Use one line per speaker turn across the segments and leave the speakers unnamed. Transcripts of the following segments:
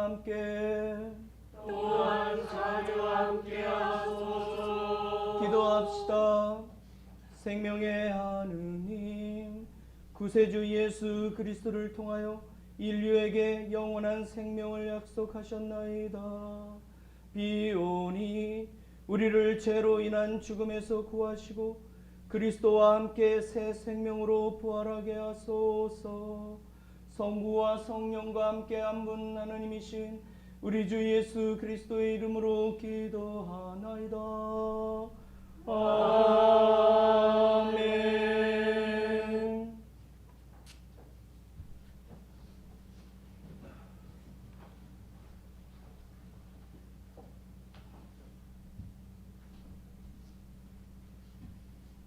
함께
또한 자녀와 함께 하소서.
기도합시다. 생명의 하느님, 구세주 예수 그리스도를 통하여 인류에게 영원한 생명을 약속하셨나이다. 비오니 우리를 죄로 인한 죽음에서 구하시고 그리스도와 함께 새 생명으로 부활하게 하소서. 성부와 성령과 함께 한 분 하나님이신 우리 주 예수 그리스도의 이름으로 기도하나이다. 아멘.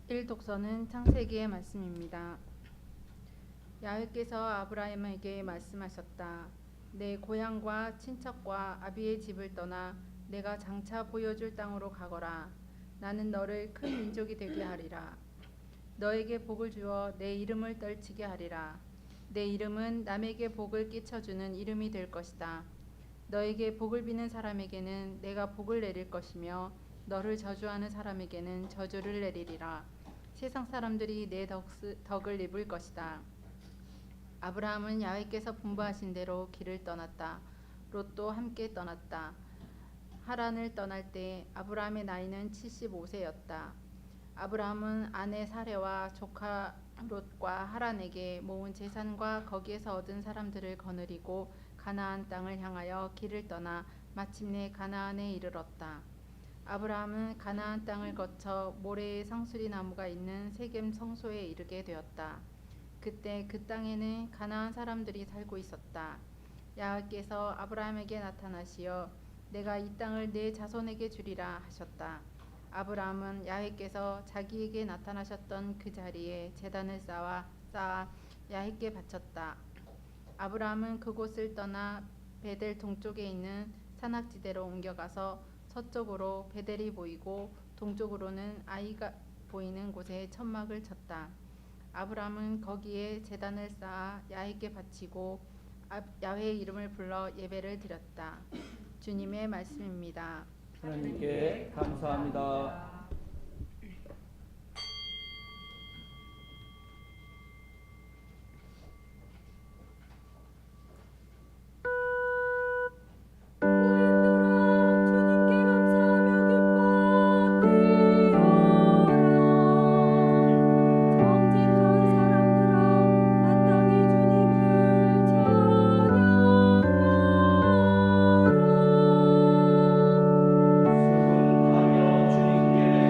일독서는 창세기의 말씀입니다. 야훼께서 아브라함에게 말씀하셨다. 내 고향과 친척과 아비의 집을 떠나 내가 장차 보여줄 땅으로 가거라. 나는 너를 큰 민족이 되게 하리라. 너에게 복을 주어 내 이름을 떨치게 하리라. 내 이름은 남에게 복을 끼쳐주는 이름이 될 것이다. 너에게 복을 비는 사람에게는 내가 복을 내릴 것이며 너를 저주하는 사람에게는 저주를 내리리라. 세상 사람들이 내 덕을 입을 것이다. 아브라함은 야훼께서 분부하신 대로 길을 떠났다. 롯도 함께 떠났다. 하란을 떠날 때 아브라함의 나이는 75세였다. 아브라함은 아내 사레와 조카 롯과 하란에게 모은 재산과 거기에서 얻은 사람들을 거느리고 가나안 땅을 향하여 길을 떠나 마침내 가나안에 이르렀다. 아브라함은 가나안 땅을 거쳐 모래의 상수리 나무가 있는 세겜 성소에 이르게 되었다. 그때 그 땅에는 가나안 사람들이 살고 있었다. 야훼께서 아브라함에게 나타나시어 내가 이 땅을 내 자손에게 주리라 하셨다. 아브라함은 야훼께서 자기에게 나타나셨던 그 자리에 제단을 쌓아 야훼께 바쳤다. 아브라함은 그곳을 떠나 베델 동쪽에 있는 산악지대로 옮겨가서 서쪽으로 베델이 보이고 동쪽으로는 아이가 보이는 곳에 천막을 쳤다. 아브라함은 거기에 제단을 쌓아 야훼께 바치고 야훼의 이름을 불러 예배를 드렸다. 주님의 말씀입니다.
하나님께 감사합니다. 주님께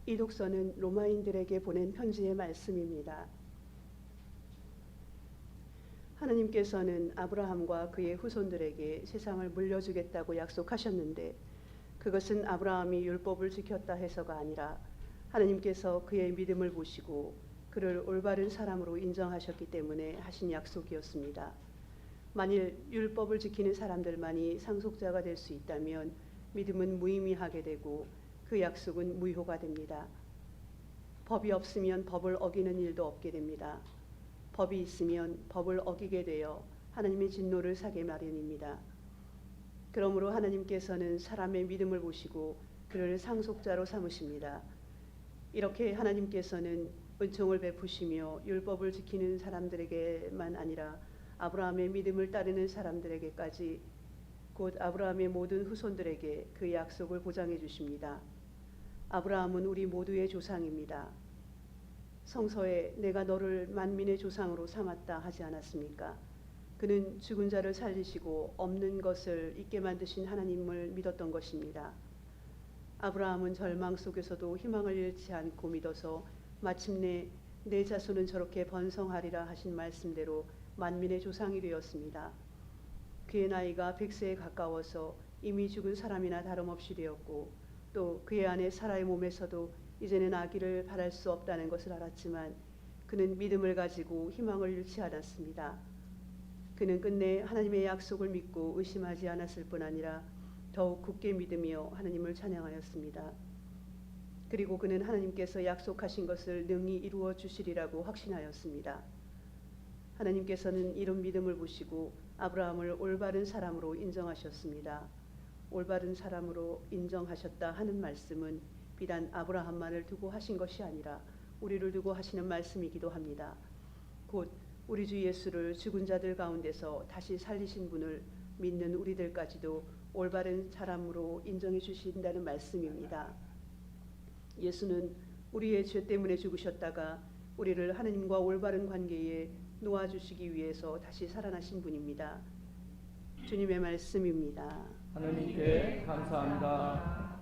이 독서는 로마인들에게 보낸 편지의 말씀입니다. 하나님께서는 아브라함과 그의 후손들에게 세상을 물려주겠다고 약속하셨는데 그것은 아브라함이 율법을 지켰다 해서가 아니라 하나님께서 그의 믿음을 보시고 그를 올바른 사람으로 인정하셨기 때문에 하신 약속이었습니다. 만일 율법을 지키는 사람들만이 상속자가 될 수 있다면 믿음은 무의미하게 되고 그 약속은 무효가 됩니다. 법이 없으면 법을 어기는 일도 없게 됩니다. 법이 있으면 법을 어기게 되어 하나님의 진노를 사게 마련입니다. 그러므로 하나님께서는 사람의 믿음을 보시고 그를 상속자로 삼으십니다. 이렇게 하나님께서는 은총을 베푸시며 율법을 지키는 사람들에게만 아니라 아브라함의 믿음을 따르는 사람들에게까지 곧 아브라함의 모든 후손들에게 그 약속을 보장해 주십니다. 아브라함은 우리 모두의 조상입니다. 성서에 내가 너를 만민의 조상으로 삼았다 하지 않았습니까? 그는 죽은 자를 살리시고 없는 것을 있게 만드신 하나님을 믿었던 것입니다. 아브라함은 절망 속에서도 희망을 잃지 않고 믿어서 마침내 내 자손은 저렇게 번성하리라 하신 말씀대로 만민의 조상이 되었습니다. 그의 나이가 100세에 가까워서 이미 죽은 사람이나 다름없이 되었고 또 그의 아내 사라의 몸에서도 이제는 아기를 바랄 수 없다는 것을 알았지만 그는 믿음을 가지고 희망을 잃지 않았습니다. 그는 끝내 하나님의 약속을 믿고 의심하지 않았을 뿐 아니라 더욱 굳게 믿으며 하나님을 찬양하였습니다. 그리고 그는 하나님께서 약속하신 것을 능히 이루어 주시리라고 확신하였습니다. 하나님께서는 이런 믿음을 보시고 아브라함을 올바른 사람으로 인정하셨습니다. 올바른 사람으로 인정하셨다 하는 말씀은 비단 아브라함만을 두고 하신 것이 아니라 우리를 두고 하시는 말씀이기도 합니다. 곧 우리 주 예수를 죽은 자들 가운데서 다시 살리신 분을 믿는 우리들까지도 올바른 사람으로 인정해 주신다는 말씀입니다. 예수는 우리의 죄 때문에 죽으셨다가 우리를 하나님과 올바른 관계에 놓아주시기 위해서 다시 살아나신 분입니다. 주님의 말씀입니다.
하나님께 감사합니다.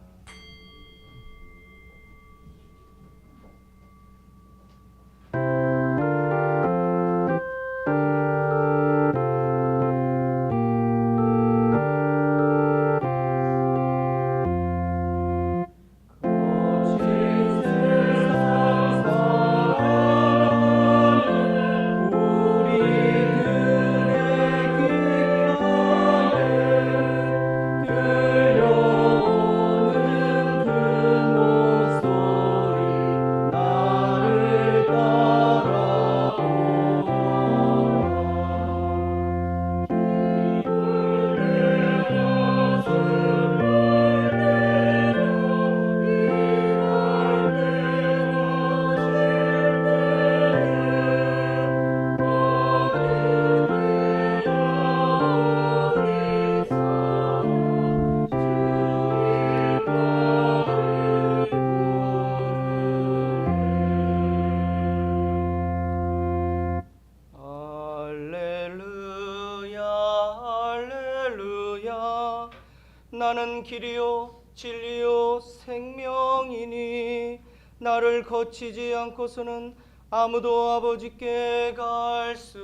나는 길이요 진리요 생명이니 나를 거치지 않고서는 아무도 아버지께 갈 수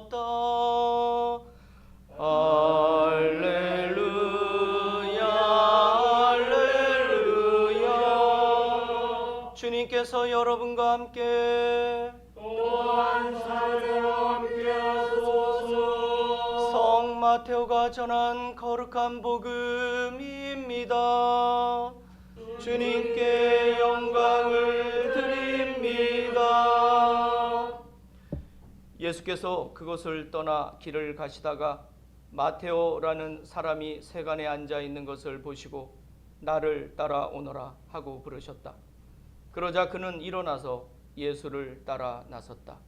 없다. 할렐루야 할렐루야. 주님께서 여러분과 함께
또한 사제와 함께 하소서.
성 마테오가 전한 거룩한 복음입니다. 주님께 영광을 드립니다. 예수께서 그곳을 떠나 길을 가시다가 마테오라는 사람이 세간에 앉아 있는 것을 보시고 나를 따라오너라 하고 부르셨다. 그러자 그는 일어나서 예수를 따라 나섰다.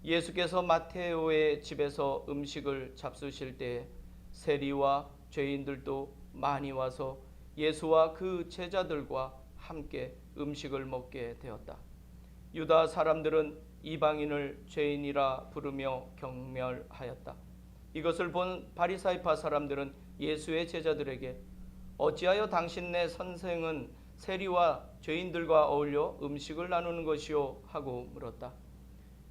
예수께서 마테오의 집에서 음식을 잡수실 때 세리와 죄인들도 많이 와서 예수와 그 제자들과 함께 음식을 먹게 되었다. 유다 사람들은 이방인을 죄인이라 부르며 경멸하였다. 이것을 본 바리사이파 사람들은 예수의 제자들에게 어찌하여 당신네 선생은 세리와 죄인들과 어울려 음식을 나누는 것이요? 하고 물었다.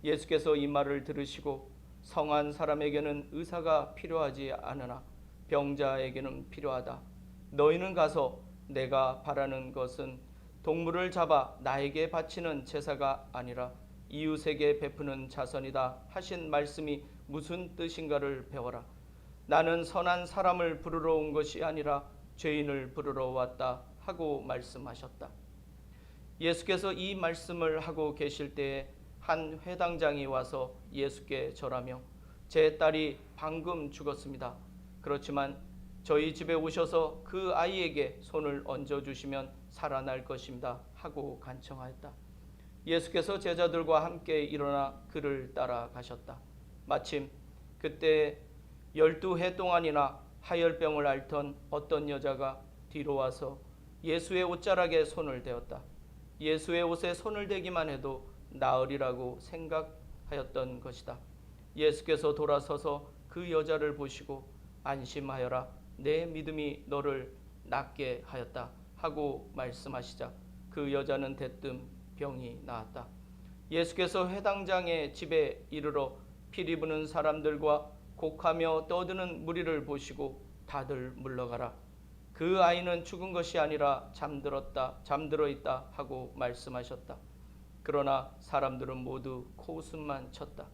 예수께서 이 말을 들으시고 성한 사람에게는 의사가 필요하지 않으나 병자에게는 필요하다. 너희는 가서 내가 바라는 것은 동물을 잡아 나에게 바치는 제사가 아니라 이웃에게 베푸는 자선이다 하신 말씀이 무슨 뜻인가를 배워라. 나는 선한 사람을 부르러 온 것이 아니라 죄인을 부르러 왔다 하고 말씀하셨다. 예수께서 이 말씀을 하고 계실 때에 한 회당장이 와서 예수께 절하며 제 딸이 방금 죽었습니다. 그렇지만 저희 집에 오셔서 그 아이에게 손을 얹어주시면 살아날 것입니다 하고 간청하였다. 예수께서 제자들과 함께 일어나 그를 따라가셨다. 마침 그때 12해 동안이나 하열병을 앓던 어떤 여자가 뒤로 와서 예수의 옷자락에 손을 대었다. 예수의 옷에 손을 대기만 해도 나으리라고 생각하였던 것이다. 예수께서 돌아서서 그 여자를 보시고 안심하여라, 내 믿음이 너를 낫게 하였다 하고 말씀하시자 그 여자는 대뜸 병이 나았다. 예수께서 회당장의 집에 이르러 피리 부는 사람들과 곡하며 떠드는 무리를 보시고 다들 물러가라, 그 아이는 죽은 것이 아니라 잠들어 있다 하고 말씀하셨다. 그러나 사람들은 모두 코웃음만 쳤다.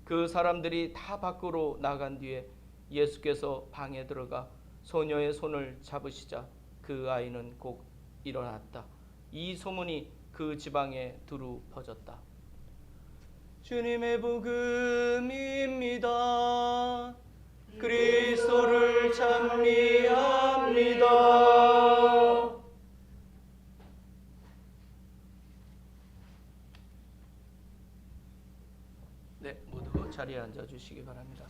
그 사람들이 다 밖으로 나간 뒤에 예수께서 방에 들어가 소녀의 손을 잡으시자 그 아이는 곧 일어났다. 이 소문이 그 지방에 두루 퍼졌다. 주님의 복음입니다. 그리스도를 찬미합니다. 네, 모두 자리에 앉아 주시기 바랍니다.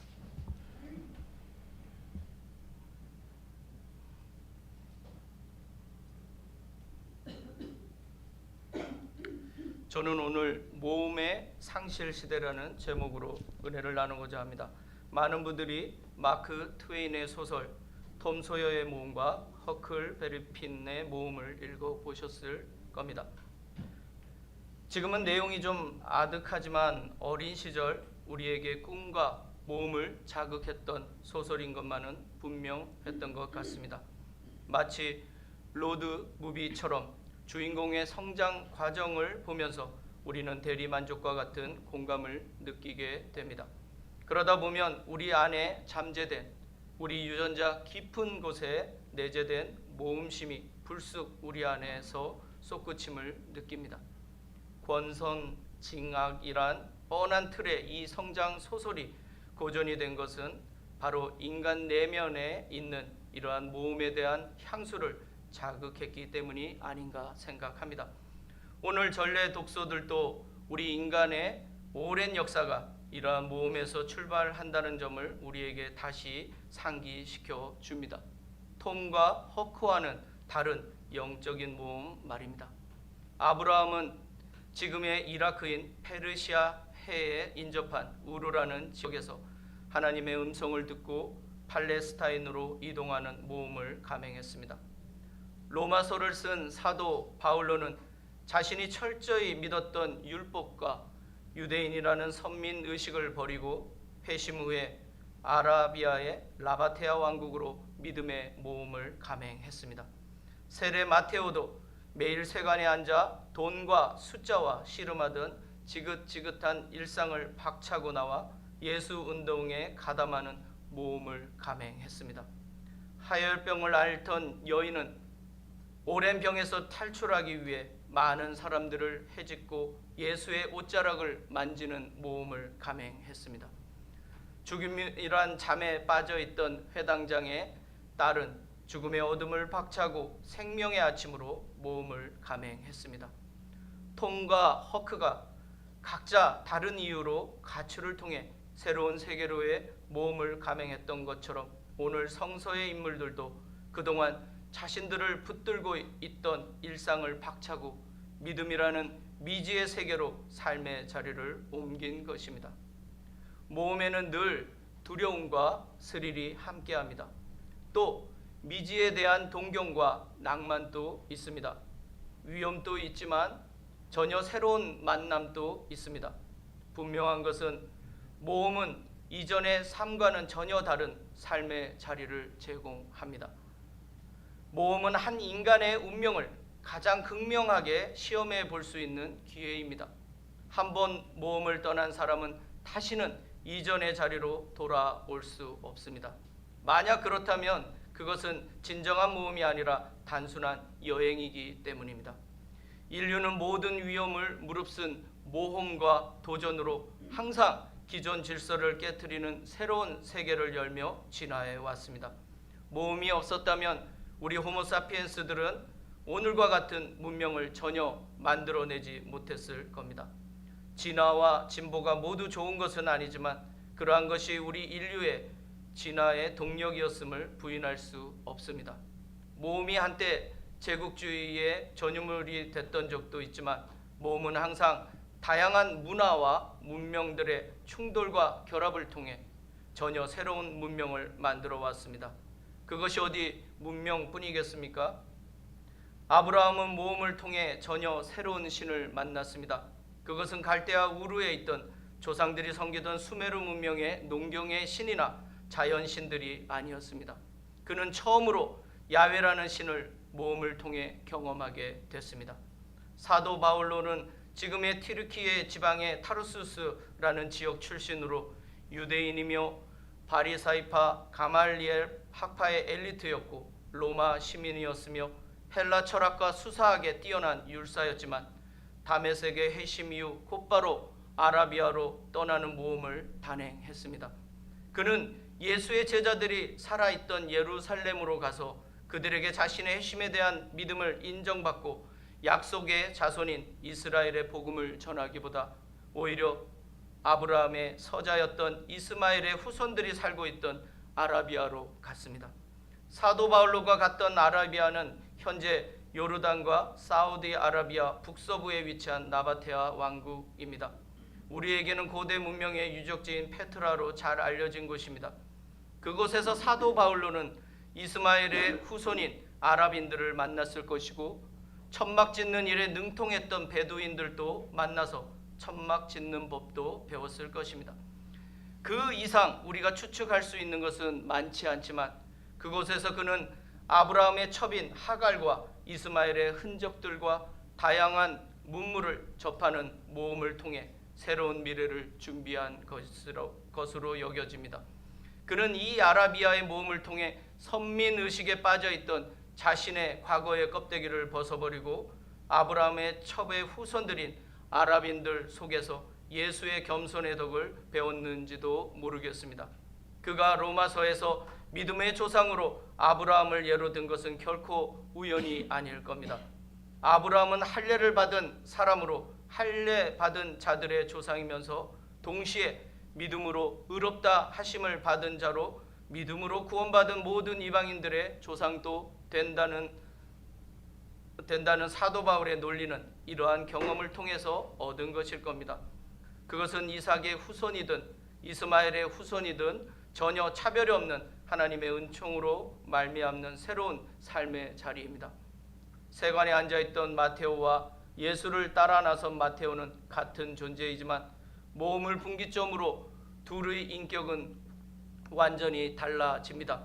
저는 오늘 모험의 상실 시대라는 제목으로 은혜를 나누고자 합니다. 많은 분들이 마크 트웨인의 소설 톰 소여의 모험과 허클 베리핀의 모험을 읽어보셨을 겁니다. 지금은 내용이 좀 아득하지만 어린 시절 우리에게 꿈과 모험을 자극했던 소설인 것만은 분명했던 것 같습니다. 마치 로드 무비처럼 주인공의 성장 과정을 보면서 우리는 대리만족과 같은 공감을 느끼게 됩니다. 그러다 보면 우리 안에 잠재된, 우리 유전자 깊은 곳에 내재된 모험심이 불쑥 우리 안에서 솟구침을 느낍니다. 권선징악이란 뻔한 틀의 이 성장 소설이 고전이 된 것은 바로 인간 내면에 있는 이러한 모험에 대한 향수를 자극했기 때문이 아닌가 생각합니다. 오늘 전래 독서들도 우리 인간의 오랜 역사가 이러한 모험에서 출발한다는 점을 우리에게 다시 상기시켜 줍니다. 톰과 허크와는 다른 영적인 모험 말입니다. 아브라함은 지금의 이라크인 페르시아 해에 인접한 우르라는 지역에서 하나님의 음성을 듣고 팔레스타인으로 이동하는 모험을 감행했습니다. 로마서를 쓴 사도 바울로는 자신이 철저히 믿었던 율법과 유대인이라는 선민 의식을 버리고 회심 후에 아라비아의 라바테아 왕국으로 믿음의 모험을 감행했습니다. 세례 마테오도 매일 세관에 앉아 돈과 숫자와 씨름하던 지긋지긋한 일상을 박차고 나와 예수 운동에 가담하는 모험을 감행했습니다. 하열병을 앓던 여인은 오랜 병에서 탈출하기 위해 많은 사람들을 헤집고 예수의 옷자락을 만지는 모험을 감행했습니다. 죽음이란 잠에 빠져있던 회당장의 딸은 죽음의 어둠을 박차고 생명의 아침으로 모험을 감행했습니다. 톰과 허크가 각자 다른 이유로 가출을 통해 새로운 세계로의 모험을 감행했던 것처럼 오늘 성서의 인물들도 그동안 자신들을 붙들고 있던 일상을 박차고 믿음이라는 미지의 세계로 삶의 자리를 옮긴 것입니다. 모험에는 늘 두려움과 스릴이 함께합니다. 또 미지에 대한 동경과 낭만도 있습니다. 위험도 있지만 전혀 새로운 만남도 있습니다. 분명한 것은 모험은 이전의 삶과는 전혀 다른 삶의 자리를 제공합니다. 모험은 한 인간의 운명을 가장 극명하게 시험해 볼 수 있는 기회입니다. 한번 모험을 떠난 사람은 다시는 이전의 자리로 돌아올 수 없습니다. 만약 그렇다면 그것은 진정한 모험이 아니라 단순한 여행이기 때문입니다. 인류는 모든 위험을 무릅쓴 모험과 도전으로 항상 기존 질서를 깨트리는 새로운 세계를 열며 진화해 왔습니다. 모험이 없었다면 우리 호모사피엔스들은 오늘과 같은 문명을 전혀 만들어내지 못했을 겁니다. 진화와 진보가 모두 좋은 것은 아니지만 그러한 것이 우리 인류의 진화의 동력이었음을 부인할 수 없습니다. 모험이 한때 제국주의의 전유물이 됐던 적도 있지만 모험은 항상 다양한 문화와 문명들의 충돌과 결합을 통해 전혀 새로운 문명을 만들어 왔습니다. 그것이 어디 문명뿐이겠습니까? 아브라함은 모험을 통해 전혀 새로운 신을 만났습니다. 그것은 갈대아 우르에 있던 조상들이 섬기던 수메르 문명의 농경의 신이나 자연신들이 아니었습니다. 그는 처음으로 야훼라는 신을 모험을 통해 경험하게 됐습니다. 사도 바울로는 지금의 튀르키예 지방의 타르수스라는 지역 출신으로 유대인이며 바리사이파 가말리엘 학파의 엘리트였고 로마 시민이었으며 헬라 철학과 수사학에 뛰어난 율사였지만 다메섹의 회심 이후 곧바로 아라비아로 떠나는 모험을 단행했습니다. 그는 예수의 제자들이 살아있던 예루살렘으로 가서 그들에게 자신의 회심에 대한 믿음을 인정받고 약속의 자손인 이스라엘의 복음을 전하기보다 오히려 아브라함의 서자였던 이스마엘의 후손들이 살고 있던 아라비아로 갔습니다. 사도 바울로가 갔던 아라비아는 현재 요르단과 사우디아라비아 북서부에 위치한 나바테아 왕국입니다. 우리에게는 고대 문명의 유적지인 페트라로 잘 알려진 곳입니다. 그곳에서 사도 바울로는 이스마엘의 후손인 아랍인들을 만났을 것이고 천막 짓는 일에 능통했던 베두인들도 만나서 천막 짓는 법도 배웠을 것입니다. 그 이상 우리가 추측할 수 있는 것은 많지 않지만 그곳에서 그는 아브라함의 첩인 하갈과 이스마엘의 흔적들과 다양한 문물을 접하는 모험을 통해 새로운 미래를 준비한 것으로 여겨집니다. 그는 이 아라비아의 모험을 통해 선민의식에 빠져있던 자신의 과거의 껍데기를 벗어버리고 아브라함의 첩의 후손들인 아랍인들 속에서 예수의 겸손의 덕을 배웠는지도 모르겠습니다. 그가 로마서에서 믿음의 조상으로 아브라함을 예로 든 것은 결코 우연이 아닐 겁니다. 아브라함은 할례를 받은 사람으로 할례 받은 자들의 조상이면서 동시에 믿음으로 의롭다 하심을 받은 자로 믿음으로 구원받은 모든 이방인들의 조상도 된다는 사도 바울의 논리는 이러한 경험을 통해서 얻은 것일 겁니다. 그것은 이삭의 후손이든 이스마엘의 후손이든 전혀 차별이 없는 하나님의 은총으로 말미암는 새로운 삶의 자리입니다. 세관에 앉아있던 마테오와 예수를 따라 나선 마테오는 같은 존재이지만 모험을 분기점으로 둘의 인격은 완전히 달라집니다.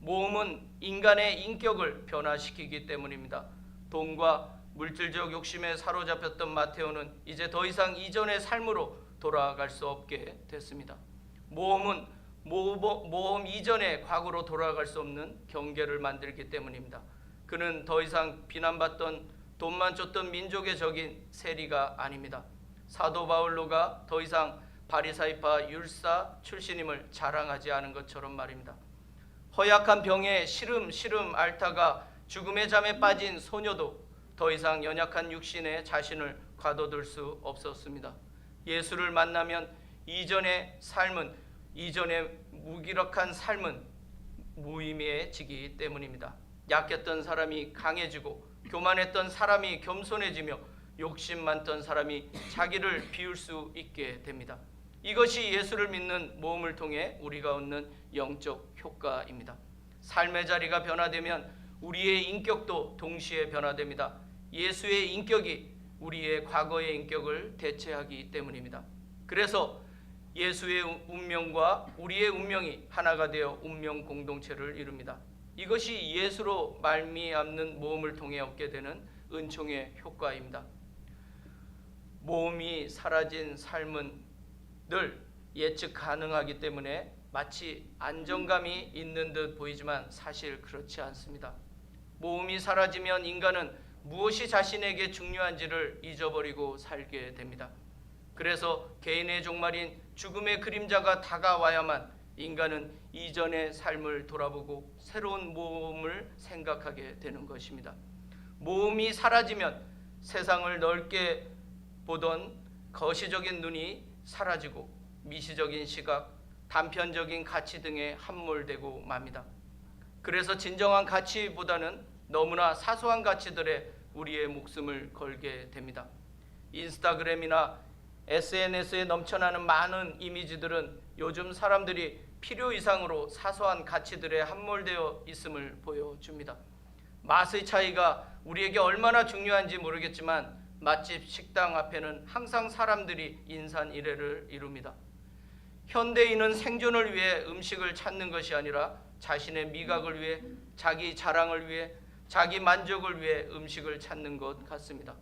모험은 인간의 인격을 변화시키기 때문입니다. 돈과 물질적 욕심에 사로잡혔던 마테오는 이제 더 이상 이전의 삶으로 돌아갈 수 없게 됐습니다. 모험은 모험 이전의 과거로 돌아갈 수 없는 경계를 만들기 때문입니다. 그는 더 이상 비난받던 돈만 쫓던 민족의 적인 세리가 아닙니다. 사도 바울로가 더 이상 바리사이파 율사 출신임을 자랑하지 않은 것처럼 말입니다. 허약한 병에 시름 앓다가 죽음의 잠에 빠진 소녀도 더 이상 연약한 육신에 자신을 가둬둘 수 없었습니다. 예수를 만나면 이전의 무기력한 삶은 무의미해지기 때문입니다. 약했던 사람이 강해지고 교만했던 사람이 겸손해지며 욕심 많던 사람이 자기를 비울 수 있게 됩니다. 이것이 예수를 믿는 모험을 통해 우리가 얻는 영적 효과입니다. 삶의 자리가 변화되면 우리의 인격도 동시에 변화됩니다. 예수의 인격이 우리의 과거의 인격을 대체하기 때문입니다. 그래서 예수의 운명과 우리의 운명이 하나가 되어 운명 공동체를 이룹니다. 이것이 예수로 말미암는 모험을 통해 얻게 되는 은총의 효과입니다. 모험이 사라진 삶은 늘 예측 가능하기 때문에 마치 안정감이 있는 듯 보이지만 사실 그렇지 않습니다. 모험이 사라지면 인간은 무엇이 자신에게 중요한지를 잊어버리고 살게 됩니다. 그래서 개인의 종말인 죽음의 그림자가 다가와야만 인간은 이전의 삶을 돌아보고 새로운 모험을 생각하게 되는 것입니다. 모험이 사라지면 세상을 넓게 보던 거시적인 눈이 사라지고 미시적인 시각, 단편적인 가치 등에 함몰되고 맙니다. 그래서 진정한 가치보다는 너무나 사소한 가치들에 우리의 목숨을 걸게 됩니다. 인스타그램이나 SNS에 넘쳐나는 많은 이미지들은 요즘 사람들이 필요 이상으로 사소한 가치들에 함몰되어 있음을 보여줍니다. 맛의 차이가 우리에게 얼마나 중요한지 모르겠지만 맛집 식당 앞에는 항상 사람들이 인산이례를 이룹니다. 현대인은 생존을 위해 음식을 찾는 것이 아니라 자신의 미각을 위해, 자기 자랑을 위해, 자기 만족을 위해 음식을 찾는 것 같습니다.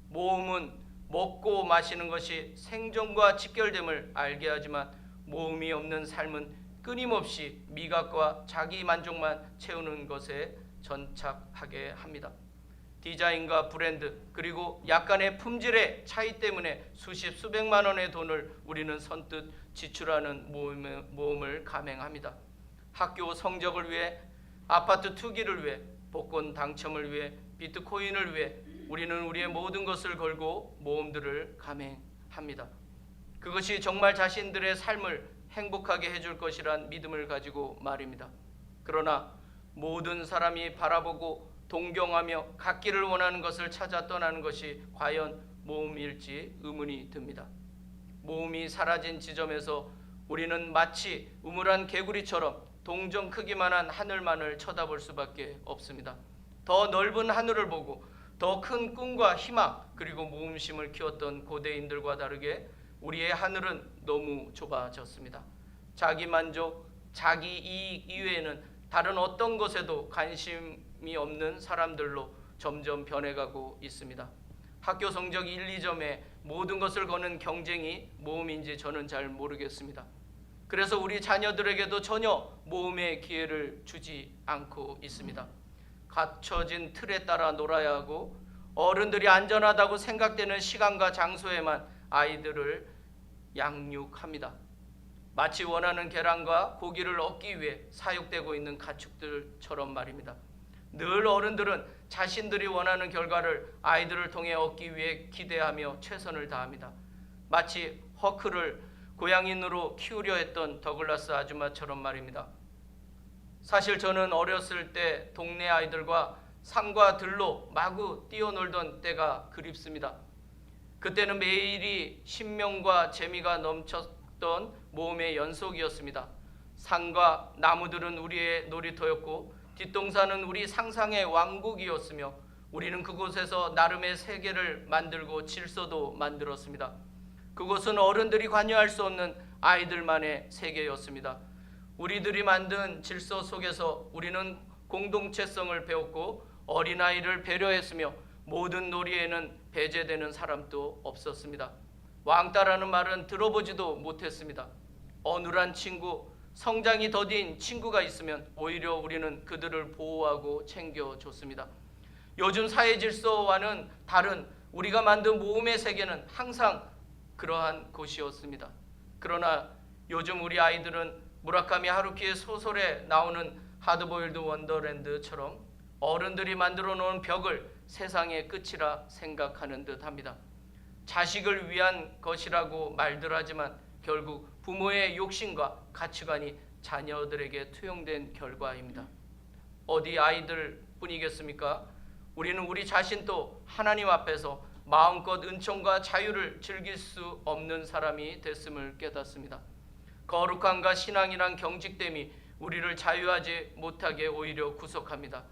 모험은 먹고 마시는 것이 생존과 직결됨을 알게 하지만 모험이 없는 삶은 끊임없이 미각과 자기 만족만 채우는 것에 전착하게 합니다. 디자인과 브랜드 그리고 약간의 품질의 차이 때문에 수십 수백만 원의 돈을 우리는 선뜻 지출하는 모험을 감행합니다. 학교 성적을 위해, 아파트 투기를 위해, 복권 당첨을 위해, 비트코인을 위해 우리는 우리의 모든 것을 걸고 모험들을 감행합니다. 그것이 정말 자신들의 삶을 행복하게 해줄 것이란 믿음을 가지고 말입니다. 그러나 모든 사람이 바라보고 동경하며 갖기를 원하는 것을 찾아 떠나는 것이 과연 모험일지 의문이 듭니다. 모험이 사라진 지점에서 우리는 마치 우물한 개구리처럼 동전 크기만한 하늘만을 쳐다볼 수밖에 없습니다. 더 넓은 하늘을 보고 더 큰 꿈과 희망 그리고 모험심을 키웠던 고대인들과 다르게 우리의 하늘은 너무 좁아졌습니다. 자기 만족, 자기 이익 이외에는 다른 어떤 것에도 관심이 없는 사람들로 점점 변해가고 있습니다. 학교 성적 1, 2점에 모든 것을 거는 경쟁이 모험인지 저는 잘 모르겠습니다. 그래서 우리 자녀들에게도 전혀 모험의 기회를 주지 않고 있습니다. 갖춰진 틀에 따라 놀아야 하고 어른들이 안전하다고 생각되는 시간과 장소에만 아이들을 양육합니다. 마치 원하는 계란과 고기를 얻기 위해 사육되고 있는 가축들처럼 말입니다. 늘 어른들은 자신들이 원하는 결과를 아이들을 통해 얻기 위해 기대하며 최선을 다합니다. 마치 허크를 고양인으로 키우려 했던 더글라스 아줌마처럼 말입니다. 사실 저는 어렸을 때 동네 아이들과 산과 들로 마구 뛰어놀던 때가 그립습니다. 그때는 매일이 신명과 재미가 넘쳤던 모험의 연속이었습니다. 산과 나무들은 우리의 놀이터였고 뒷동산은 우리 상상의 왕국이었으며 우리는 그곳에서 나름의 세계를 만들고 질서도 만들었습니다. 그곳은 어른들이 관여할 수 없는 아이들만의 세계였습니다. 우리들이 만든 질서 속에서 우리는 공동체성을 배웠고 어린아이를 배려했으며 모든 놀이에는 배제되는 사람도 없었습니다. 왕따라는 말은 들어보지도 못했습니다. 어눌한 친구, 성장이 더딘 친구가 있으면 오히려 우리는 그들을 보호하고 챙겨줬습니다. 요즘 사회 질서와는 다른 우리가 만든 모험의 세계는 항상 그러한 곳이었습니다. 그러나 요즘 우리 아이들은 무라카미 하루키의 소설에 나오는 하드보일드 원더랜드처럼 어른들이 만들어 놓은 벽을 세상의 끝이라 생각하는 듯합니다. 자식을 위한 것이라고 말들 하지만 결국 부모의 욕심과 가치관이 자녀들에게 투영된 결과입니다. 어디 아이들 뿐이겠습니까? 우리는 우리 자신도 하나님 앞에서 마음껏 은총과 자유를 즐길 수 없는 사람이 됐음을 깨닫습니다. 거룩함과 신앙이란 경직됨이 우리를 자유하지 못하게 오히려 구속합니다.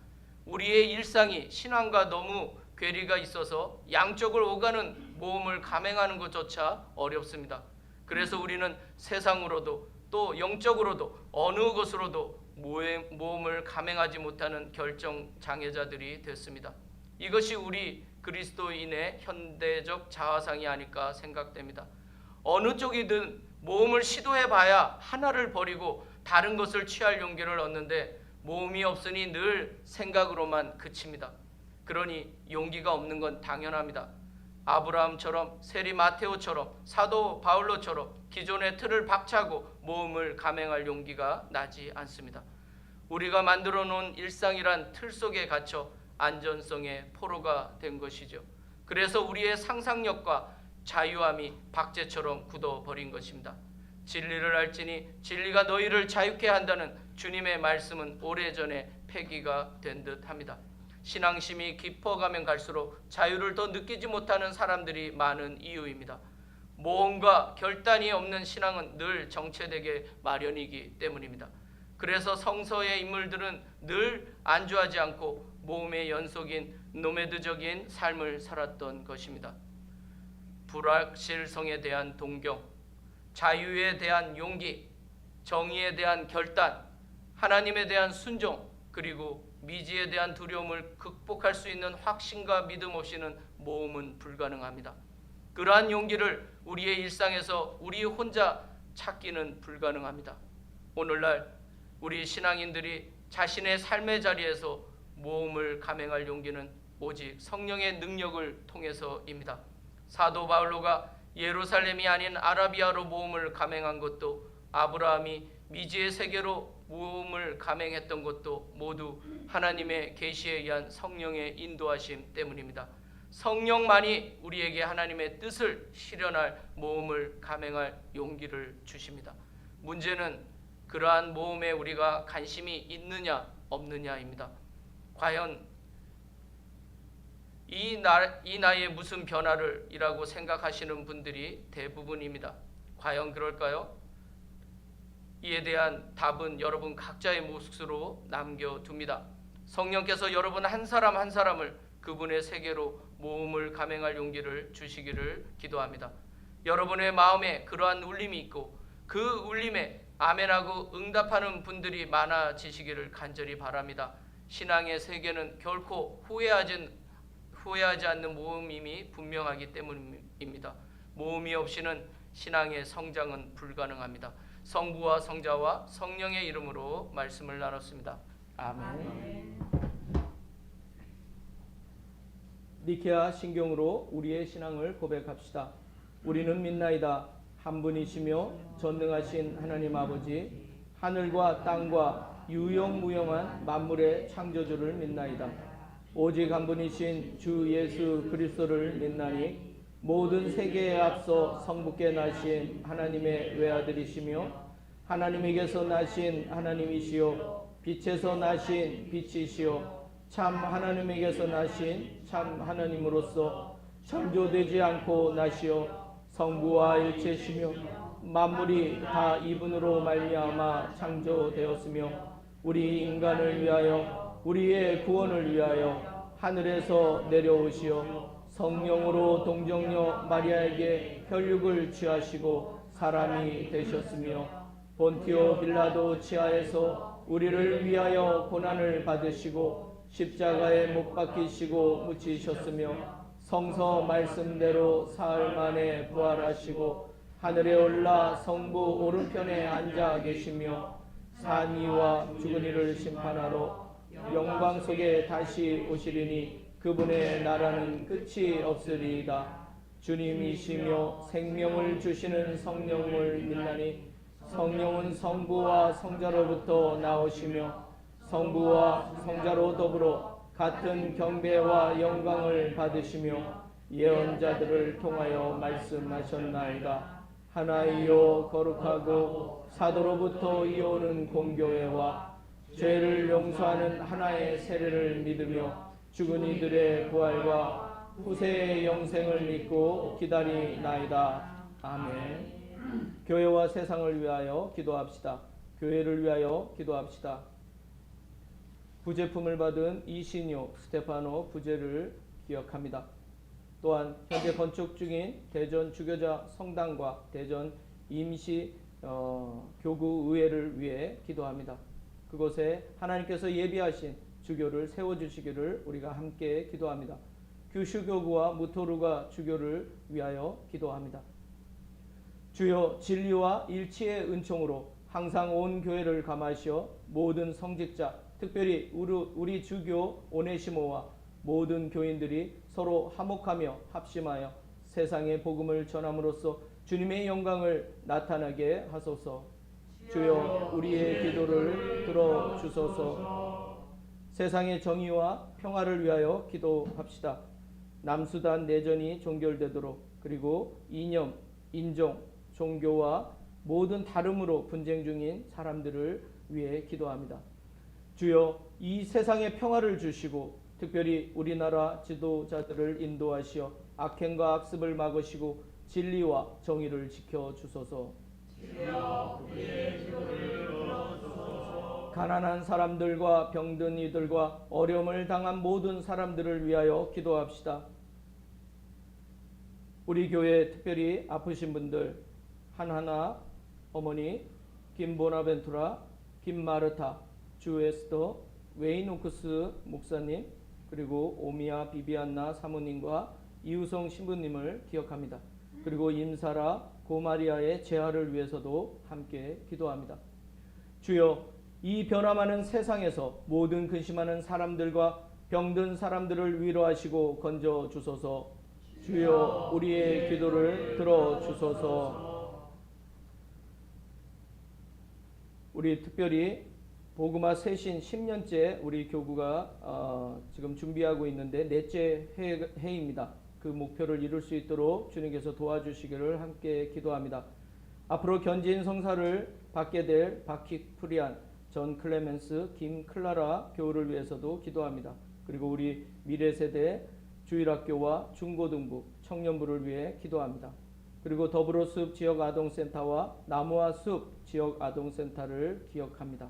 우리의 일상이 신앙과 너무
괴리가 있어서 양쪽을 오가는 모험을 감행하는 것조차 어렵습니다. 그래서 우리는 세상으로도 또 영적으로도 어느 것으로도 모험을 감행하지 못하는 결정장애자들이 됐습니다. 이것이 우리 그리스도인의 현대적 자아상이 아닐까 생각됩니다. 어느 쪽이든 모험을 시도해봐야 하나를 버리고 다른 것을 취할 용기를 얻는데 모험이 없으니 늘 생각으로만 그칩니다. 그러니 용기가 없는 건 당연합니다. 아브라함처럼 세리 마테오처럼 사도 바울로처럼 기존의 틀을 박차고 모험을 감행할 용기가 나지 않습니다. 우리가 만들어 놓은 일상이란 틀 속에 갇혀 안전성의 포로가 된 것이죠. 그래서 우리의 상상력과 자유함이 박제처럼 굳어버린 것입니다. 진리를 알지니 진리가 너희를 자유케 한다는 주님의 말씀은 오래전에 폐기가 된 듯합니다. 신앙심이 깊어가면 갈수록 자유를 더 느끼지 못하는 사람들이 많은 이유입니다. 모험과 결단이 없는 신앙은 늘 정체되게 마련이기 때문입니다. 그래서 성서의 인물들은 늘 안주하지 않고 모험의 연속인 노매드적인 삶을 살았던 것입니다. 불확실성에 대한 동경, 자유에 대한 용기, 정의에 대한 결단, 하나님에 대한 순종, 그리고 미지에 대한 두려움을 극복할 수 있는 확신과 믿음 없이는 모험은 불가능합니다. 그러한 용기를 우리의 일상에서 우리 혼자 찾기는 불가능합니다. 오늘날 우리 신앙인들이 자신의 삶의 자리에서 모험을 감행할 용기는 오직 성령의 능력을 통해서입니다. 사도 바울로가 예루살렘이 아닌 아라비아로 모험을 감행한 것도, 아브라함이 미지의 세계로 모험을 감행했던 것도 모두 하나님의 계시에 의한 성령의 인도하심 때문입니다. 성령만이 우리에게 하나님의 뜻을 실현할 모험을 감행할 용기를 주십니다. 문제는 그러한 모험에 우리가 관심이 있느냐 없느냐입니다. 과연 이 나이에 무슨 변화를 이라고 생각하시는 분들이 대부분입니다. 과연 그럴까요? 이에 대한 답은 여러분 각자의 몫으로 남겨둡니다. 성령께서 여러분 한 사람 한 사람을 그분의 세계로 모험을 감행할 용기를 주시기를 기도합니다. 여러분의 마음에 그러한 울림이 있고 그 울림에 아멘하고 응답하는 분들이 많아지시기를 간절히 바랍니다. 신앙의 세계는 결코 후회하지 않는 모험임이 분명하기 때문입니다. 모험이 없이는 신앙의 성장은 불가능합니다. 성부와 성자와 성령의 이름으로 말씀을 나눴습니다. 아멘.
니케아 신경으로 우리의 신앙을 고백합시다. 우리는 믿나이다. 한 분이시며 전능하신 하나님 아버지, 하늘과 땅과 유영무영한 만물의 창조주를 믿나이다. 오직 한 분이신 주 예수 그리스도를 믿나니 모든 세계에 앞서 성부께 나신 하나님의 외아들이시며 하나님에게서 나신 하나님이시요 빛에서 나신 빛이시요 참 하나님에게서 나신 참 하나님으로서 창조되지 않고 나시어 성부와 일체시며 만물이 다 이분으로 말미암아 창조되었으며 우리 인간을 위하여 우리의 구원을 위하여 하늘에서 내려오시어 성령으로 동정녀 마리아에게 혈육을 취하시고 사람이 되셨으며 본티오 빌라도 치하에서 우리를 위하여 고난을 받으시고 십자가에 못 박히시고 묻히셨으며 성서 말씀대로 사흘 만에 부활하시고 하늘에 올라 성부 오른편에 앉아 계시며 산 이와 죽은 이를 심판하러 영광 속에 다시 오시리니 그분의 나라는 끝이 없으리이다. 주님이시며 생명을 주시는 성령을 믿나니 성령은 성부와 성자로부터 나오시며 성부와 성자로 더불어 같은 경배와 영광을 받으시며 예언자들을 통하여 말씀하셨나이다. 하나이요 거룩하고 사도로부터 이어오는 공교회와 죄를 용서하는 하나의 세례를 믿으며 죽은 이들의 부활과 후세의 영생을 믿고 기다리나이다. 아멘. 교회와 세상을 위하여 기도합시다. 교회를 위하여 기도합시다. 부제품을 받은 이신요 스테파노 부제를 기억합니다. 또한 현재 건축 중인 대전 주교자 성당과 대전 임시 교구 의회를 위해 기도합니다. 그곳에 하나님께서 예비하신 주교를 세워주시기를 우리가 함께 기도합니다. 규슈교구와 무토르가 주교를 위하여 기도합니다. 주여 진리와 일치의 은총으로 항상 온 교회를 감하시어 모든 성직자, 특별히 우리 주교 오네시모와 모든 교인들이 서로 화목하며 합심하여 세상의 복음을 전함으로써 주님의 영광을 나타나게 하소서. 주여 우리의 기도를 들어주소서. 세상의 정의와 평화를 위하여 기도합시다. 남수단 내전이 종결되도록, 그리고 이념, 인종, 종교와 모든 다름으로 분쟁 중인 사람들을 위해 기도합니다. 주여 이 세상에 평화를 주시고 특별히 우리나라 지도자들을 인도하시어 악행과 악습을 막으시고 진리와 정의를 지켜주소서. 가난한 사람들과 병든 이들과 어려움을 당한 모든 사람들을 위하여 기도합시다. 우리 교회 특별히 아프신 분들, 한하나 어머니, 김보나벤투라, 김마르타, 주에스더, 웨이노크스 목사님, 그리고 오미야 비비안나 사모님과 이우성 신부님을 기억합니다. 그리고 임사라 고마리아의 재활을 위해서도 함께 기도합니다. 주여 이 변화많은 세상에서 모든 근심하는 사람들과 병든 사람들을 위로하시고 건져 주소서. 주여 우리의 기도를 들어주소서. 우리 특별히 복음화 세신 10년째 우리 교구가 지금 준비하고 있는데 넷째 해입니다. 그 목표를 이룰 수 있도록 주님께서 도와주시기를 함께 기도합니다. 앞으로 견지인 성사를 받게 될 바키프리안, 전 클레멘스, 김클라라 교우를 위해서도 기도합니다. 그리고 우리 미래세대 주일학교와 중고등부, 청년부를 위해 기도합니다. 그리고 더불어숲 지역아동센터와 나무와 숲 지역아동센터를 기억합니다.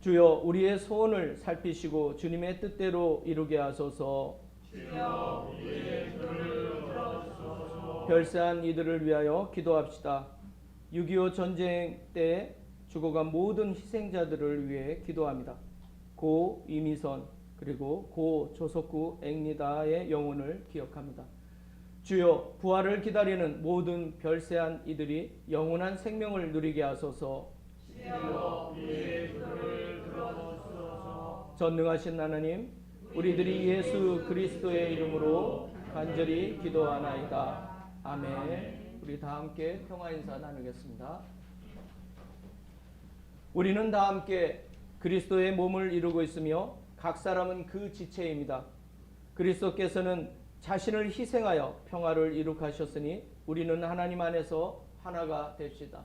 주여 우리의 소원을 살피시고 주님의 뜻대로 이루게 하소서. 주여 우리의 기도를 들어주소서. 별세한 이들을 위하여 기도합시다. 6.25 전쟁 때 죽어간 모든 희생자들을 위해 기도합니다. 고 이미선 그리고 고 조석구 앵리다의 영혼을 기억합니다. 주여 부활을 기다리는 모든 별세한 이들이 영원한 생명을 누리게 하소서. 주여 우리의 기도를 들어주소서. 전능하신 하나님, 우리들이 예수 그리스도의 이름으로 간절히 기도하나이다. 아멘. 우리 다 함께 평화 인사 나누겠습니다. 우리는 다 함께 그리스도의 몸을 이루고 있으며 각 사람은 그 지체입니다. 그리스도께서는 자신을 희생하여 평화를 이룩하셨으니 우리는 하나님 안에서 하나가 됩시다.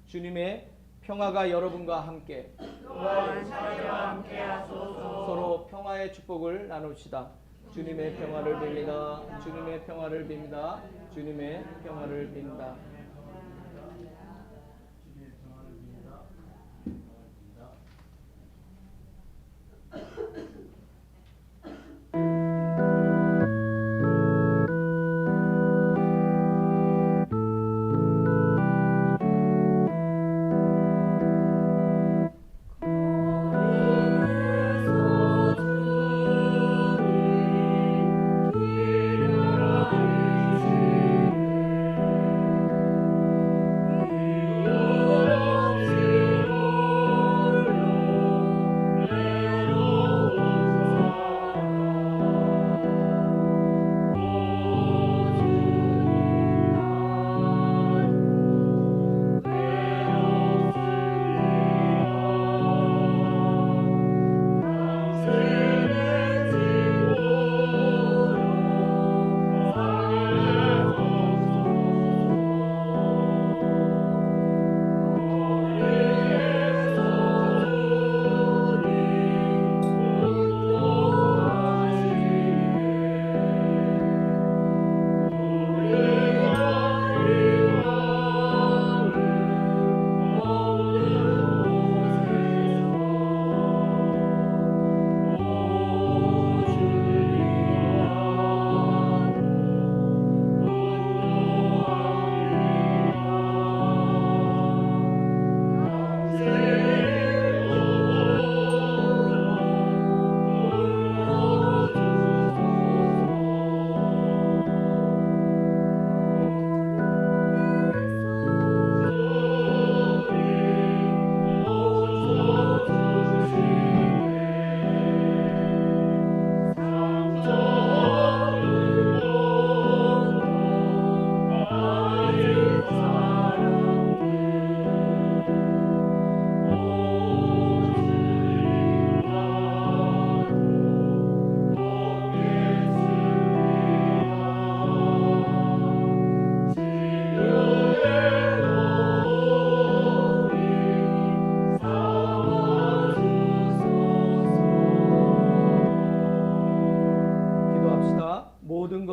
주님의 평화가 여러분과 함께 또한 자녀와 함께 하소서. 서로 평화의 축복을 나눕시다. 주님의 평화를 빕니다. 주님의 평화를 빕니다. 주님의 평화를 빕니다.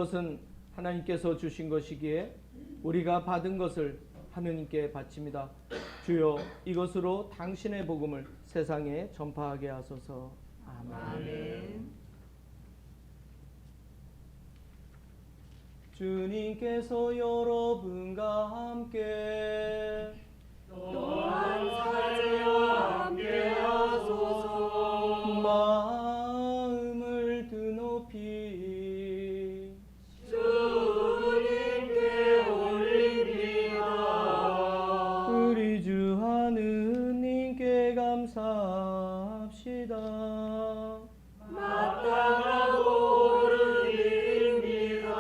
것은 하나님께서 주신 것이기에 우리가 받은 것을 하느님께 바칩니다. 주여, 이것으로 당신의 복음을 세상에 전파하게 하소서. 아멘. 주님께서 여러분과 함께
또한 사제와 함께 하소서.
마음을 드높이
주님께 올립니다.
우리 주 하느님께 감사합시다.
마땅하고 옳은 일입니다.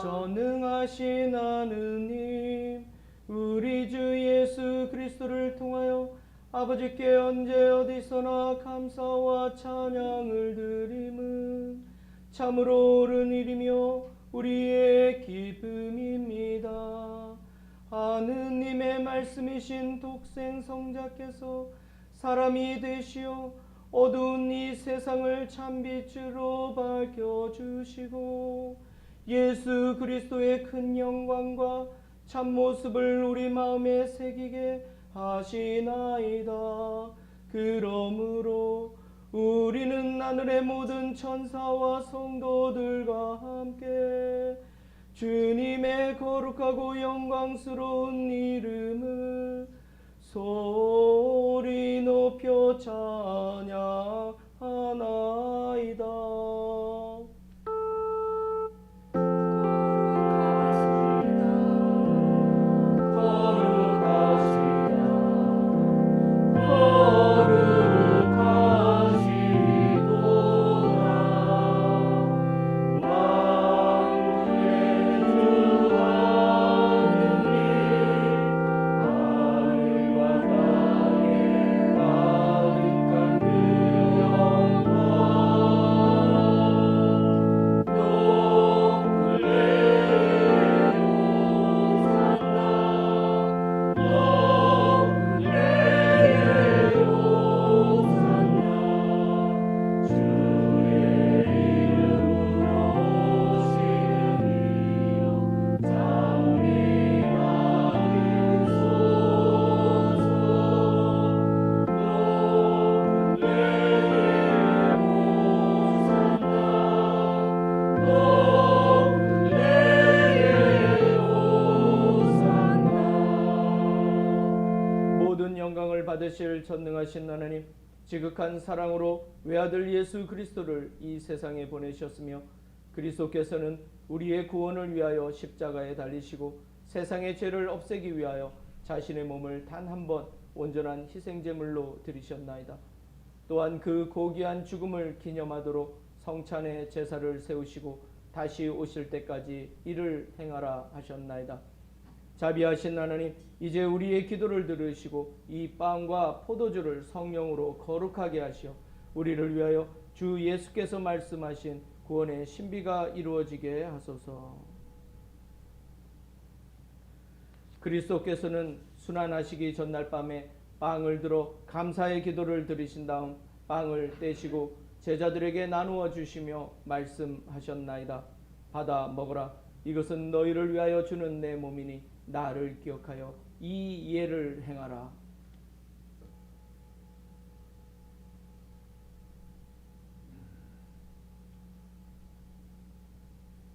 전능하신 하느님, 우리 주 예수 그리스도를 통하여 아버지께 언제 어디서나 감사와 찬양을 드림은 참으로 옳은 일이며 우리의 기쁨입니다. 하느님의 말씀이신 독생 성자께서 사람이 되시어 어두운 이 세상을 참빛으로 밝혀주시고 예수 그리스도의 큰 영광과 참모습을 우리 마음에 새기게 하시나이다. 그러므로 우리는 하늘의 모든 천사와 성도들과 함께 주님의 거룩하고 영광스러운 이름을 소리 높여 찬양하나이다. 받으실 전능하신 하나님, 지극한 사랑으로 외아들 예수 그리스도를 이 세상에 보내셨으며 그리스도께서는 우리의 구원을 위하여 십자가에 달리시고 세상의 죄를 없애기 위하여 자신의 몸을 단 한 번 온전한 희생제물로 드리셨나이다. 또한 그 고귀한 죽음을 기념하도록 성찬의 제사를 세우시고 다시 오실 때까지 이를 행하라 하셨나이다. 자비하신 하나님, 이제 우리의 기도를 들으시고 이 빵과 포도주를 성령으로 거룩하게 하시어 우리를 위하여 주 예수께서 말씀하신 구원의 신비가 이루어지게 하소서. 그리스도께서는 순환하시기 전날 밤에 빵을 들어 감사의 기도를 드리신 다음 빵을 떼시고 제자들에게 나누어 주시며 말씀하셨나이다. 받아 먹으라. 이것은 너희를 위하여 주는 내 몸이니 나를 기억하여 이 예를 행하라.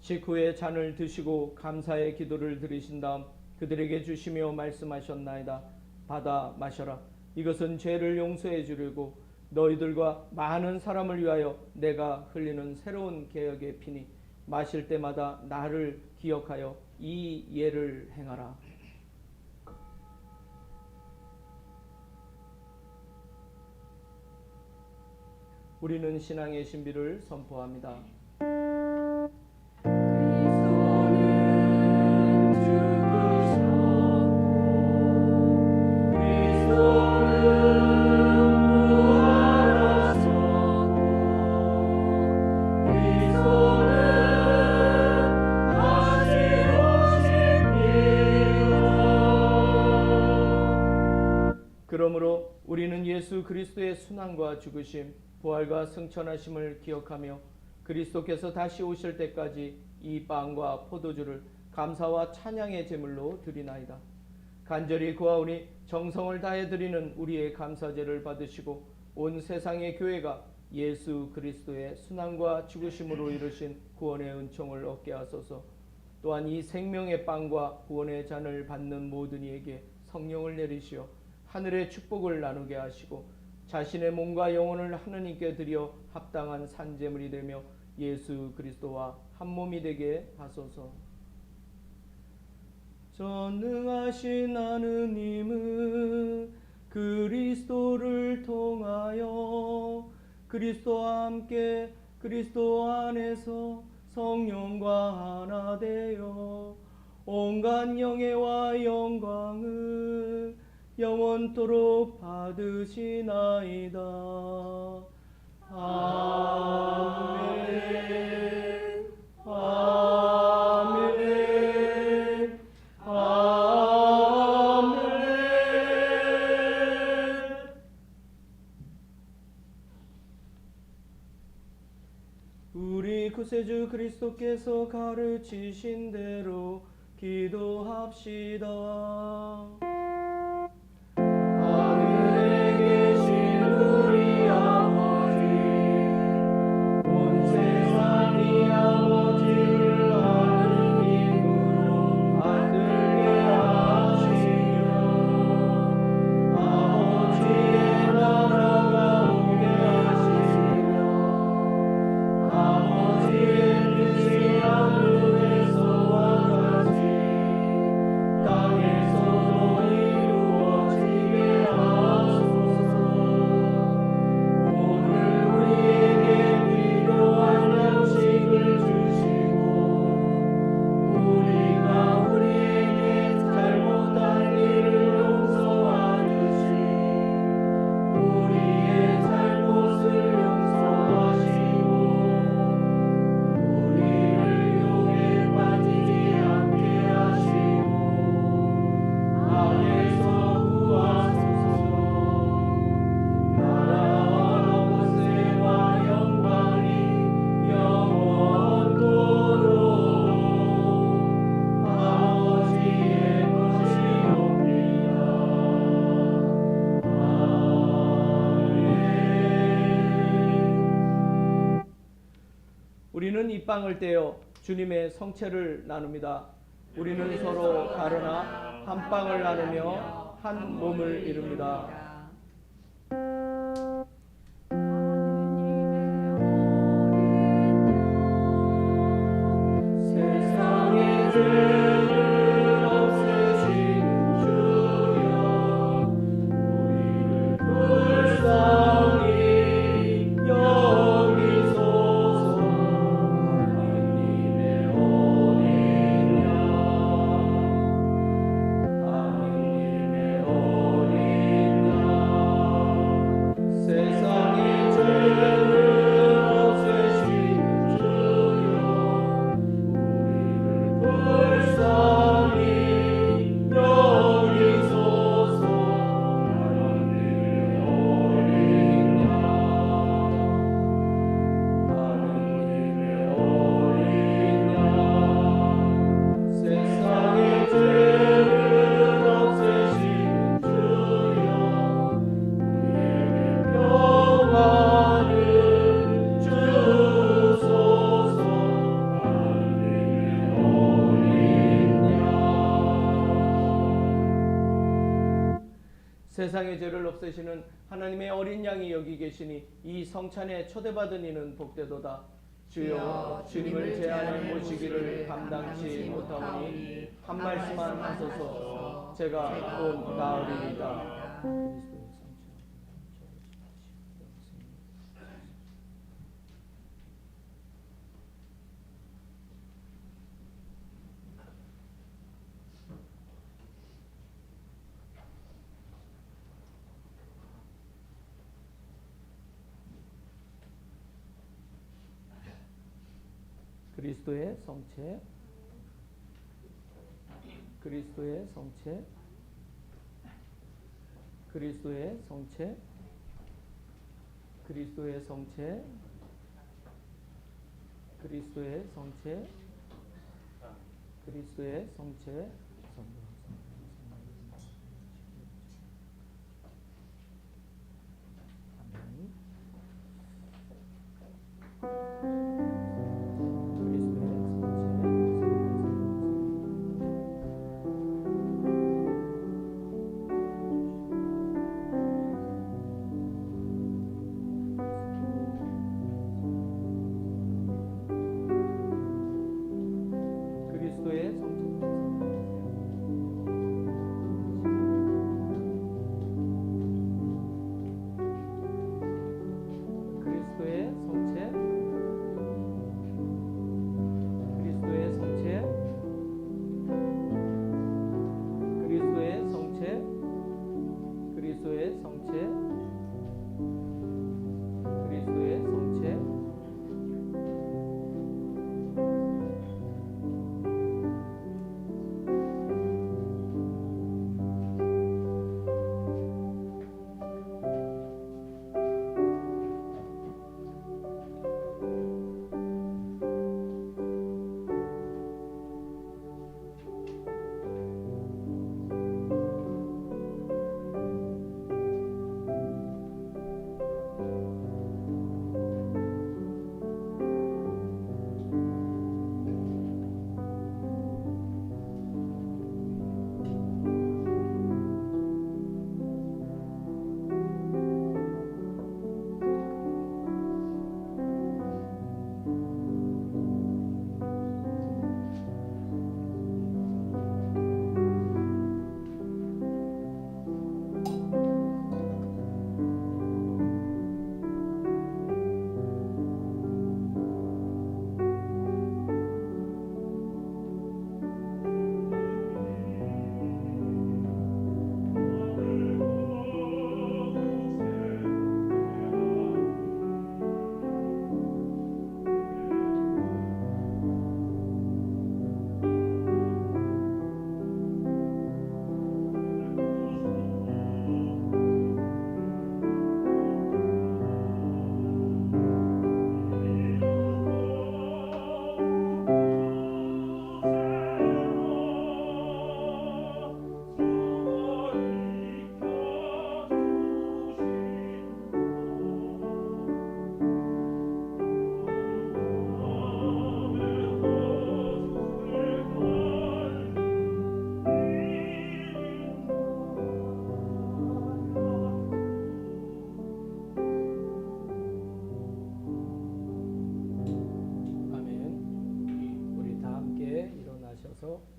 식후에 잔을 드시고 감사의 기도를 드리신 다음 그들에게 주시며 말씀하셨나이다. 받아 마셔라. 이것은 죄를 용서해 주려고 너희들과 많은 사람을 위하여 내가 흘리는 새로운 개혁의 피니 마실 때마다 나를 기억하여 이 예를 행하라. 우리는 신앙의 신비를 선포합니다. 그러므로 우리는 예수 그리스도의 순환과 죽으심, 부활과 승천하심을 기억하며 그리스도께서 다시 오실 때까지 이 빵과 포도주를 감사와 찬양의 제물로 드리나이다. 간절히 구하오니 정성을 다해 드리는 우리의 감사제를 받으시고 온 세상의 교회가 예수 그리스도의 순환과 죽으심으로 이루신 구원의 은총을 얻게 하소서. 또한 이 생명의 빵과 구원의 잔을 받는 모든 이에게 성령을 내리시어 하늘의 축복을 나누게 하시고 자신의 몸과 영혼을 하느님께 드려 합당한 산제물이 되며 예수 그리스도와 한 몸이 되게 하소서. 전능하신 하느님은 그리스도를 통하여 그리스도와 함께 그리스도 안에서 성령과 하나 되어 온갖 영예와 영광을 영원토록 받으시나이다. 아멘. 아멘. 아멘. 우리 구세주 그리스도께서 가르치신 대로 기도합시다. 하늘에 계신 우리 아버지, 온 세상이 아버지를 아는 힘으로 받들게 하시며 아버지의 나라가 오게 하시며 아버지의 뜻이 하늘에서와 같이 땅에서도 이루어지게 하소서. 오늘 우리에게 필요한 양식을 주시고 우리가 우리에게 잘못한 일을 용서하듯이 우리의 잘못을 용서하시고 우리를 유혹에 빠지지 않게 하시고 악에서 구하소서. 나라와 권세와 영광이 영원토록 아버지의 것이옵니다. 아멘. 우리는 이 빵을 떼어 주님의 성체를 나눕니다. 우리는 서로 가르나 한 빵을 나누며 한 몸을 이룹니다. 세상의 죄를 없애시는 주여 우리를 불쌍히 여기소서. 하느님의 어린 양, 하느님의 어린 양, 세상의 죄를 없애시는 주여 우리를 불쌍히 여기소서. 하느님의 어린 양, 하느님의 어린 양, 세상의 죄를 없애시는 주여 우리에게 평안을 주소서. 하느님의 어린 양. 세상의 죄를 없애시는 하나님의 어린 양이 여기 계시니 이 성찬에 초대받은 이는 복되도다. 주여 주님을 제 안에 모시기를 감당치 못하오니 한 말씀만 하소서. 제가 곧 나으리이다. 그리스도의 성체, 그리스도의 성체, 그리스도의 성체, 그리스도의 성체, 그리스도의 성체, 그리스도의 성체. 아멘. 그리스도의 성체, 그리스도의 성체, 그리스도의 성체, 그리스도의 성체, 그리스도의 성체.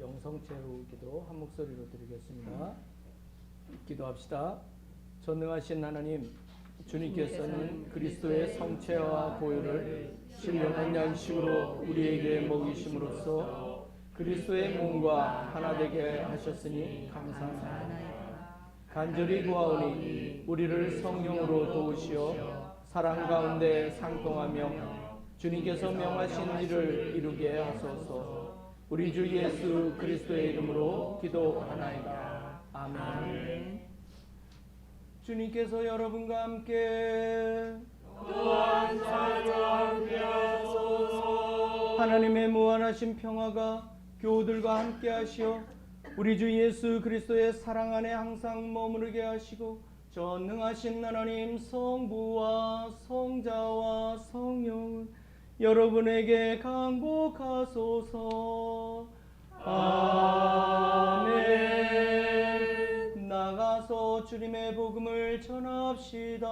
영성체후 기도 한 목소리로 드리겠습니다. 기도합시다. 전능하신 하나님, 주님께서는 그리스도의 성체와 보혈을 신령한 양식으로 우리에게 먹이심으로써 그리스도의 몸과 하나 되게 하셨으니 감사합니다. 간절히 구하오니 우리를 성령으로 도우시어 사랑 가운데 상통하며 주님께서 명하신 일을 이루게 하소서. 우리 주 예수 그리스도의 이름으로 기도하나이다. 아멘. 주님께서 여러분과 함께
또한 사랑과 함께 하소서.
하나님의 무한하신 평화가 교우들과 함께 하시어 우리 주 예수 그리스도의 사랑 안에 항상 머무르게 하시고 전능하신 하나님 성부와 성자와 성령은 여러분에게 강복하소서. 아멘. 나가서 주님의 복음을 전합시다.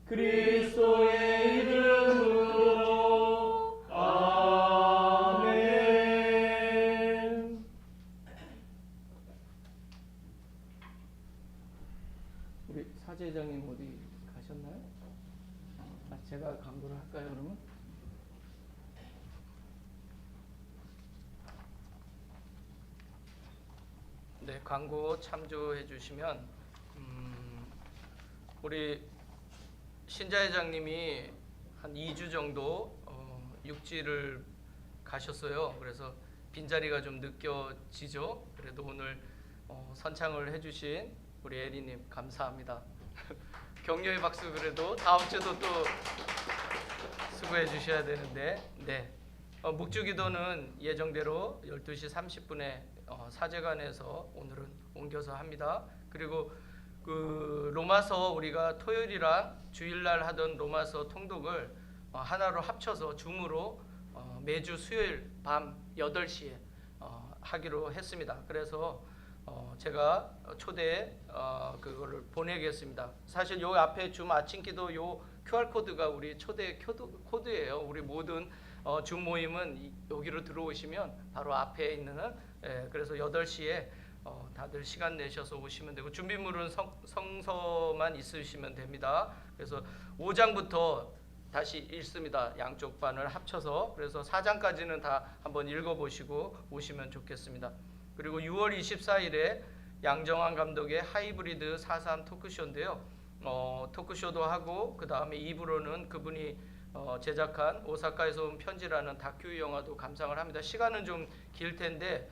그리스도의 이름으로. 아멘. 우리 사제장님 어디 가셨나요? 제가 광고를 할까요, 그러면?
네, 광고 참조해 주시면 우리 신자회장님이 한 2주 정도 육지를 가셨어요. 그래서 빈자리가 좀 느껴지죠. 그래도 오늘 선창을 해주신 우리 에리님 감사합니다. 격려의 박수. 그래도 다음 주도 또 수고해 주셔야 되는데, 네. 묵주기도는 예정대로 12시 30분에 사제관에서 오늘은 옮겨서 합니다. 그리고 그 로마서 우리가 토요일이랑 주일날 하던 로마서 통독을 하나로 합쳐서 줌으로 매주 수요일 밤 8시에 하기로 했습니다. 그래서 제가 초대 그거를 보내겠습니다. 사실 요 앞에 줌 아침기도 요 QR 코드가 우리 초대 코드예요. 우리 모든 줌 모임은 여기로 들어오시면 바로 앞에 있는 그래서 8시에 다들 시간 내셔서 오시면 되고 준비물은 성서만 있으시면 됩니다. 그래서 5장부터 다시 읽습니다. 양쪽 반을 합쳐서. 그래서 4장까지는 다 한번 읽어보시고 오시면 좋겠습니다. 그리고 6월 24일에 양정환 감독의 하이브리드 4.3 토크쇼인데요. 토크쇼도 하고 그 다음에 2부로는 그분이 제작한 오사카에서 온 편지라는 다큐 영화도 감상을 합니다. 시간은 좀 길 텐데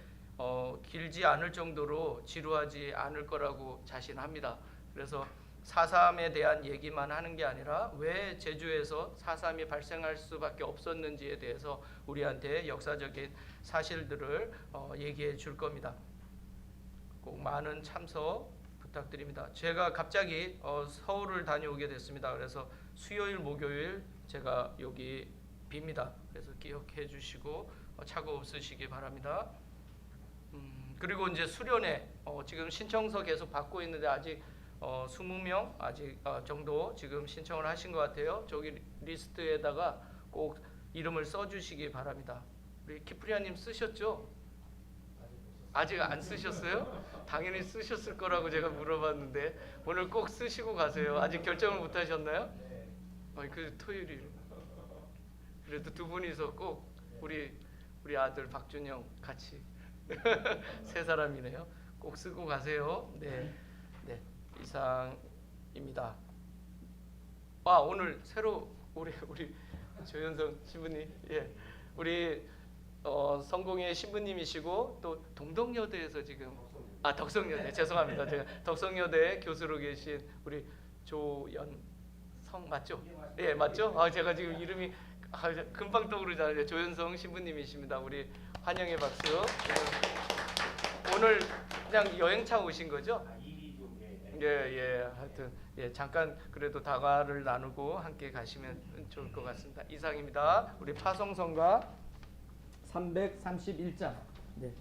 길지 않을 정도로 지루하지 않을 거라고 자신합니다. 그래서 4.3에 대한 얘기만 하는 게 아니라 왜 제주에서 4.3이 발생할 수밖에 없었는지에 대해서 우리한테 역사적인 사실들을 얘기해 줄 겁니다. 꼭 많은 참석 부탁드립니다. 제가 갑자기 서울을 다녀오게 됐습니다. 그래서 수요일, 목요일 제가 여기 빕니다. 그래서 기억해 주시고 착오 없으시기 바랍니다. 그리고 이제 수련회 지금 신청서 계속 받고 있는데 아직 20명 아직 정도 지금 신청을 하신 것 같아요. 저기 리스트에다가 꼭 이름을 써주시기 바랍니다. 우리 키프리아님 쓰셨죠? 아직 안 쓰셨어요? 당연히 쓰셨을 거라고 제가 물어봤는데 오늘 꼭 쓰시고 가세요. 아직 결정을 못 하셨나요? 그 토요일이 그래도 두 분이서 꼭 우리 아들 박준영 같이 세 사람이네요. 꼭 쓰고 가세요. 네, 이상입니다. 오늘 새로 우리 조현성 신부님, 우리 성공의 신부님이시고 또 동덕여대에서 지금 덕성여대 죄송합니다. 제가 덕성여대 교수로 계신 우리 조연성 맞죠? 예, 맞죠? 제가 지금 이름이 금방 떠오르잖아요. 조현성 신부님이십니다. 우리 환영의 박수. 오늘 그냥 여행차 오신 거죠? 하여튼 잠깐 그래도 다과를 나누고 함께 가시면 좋을 것 같습니다. 이상입니다. 우리 파송성가
331장. 네.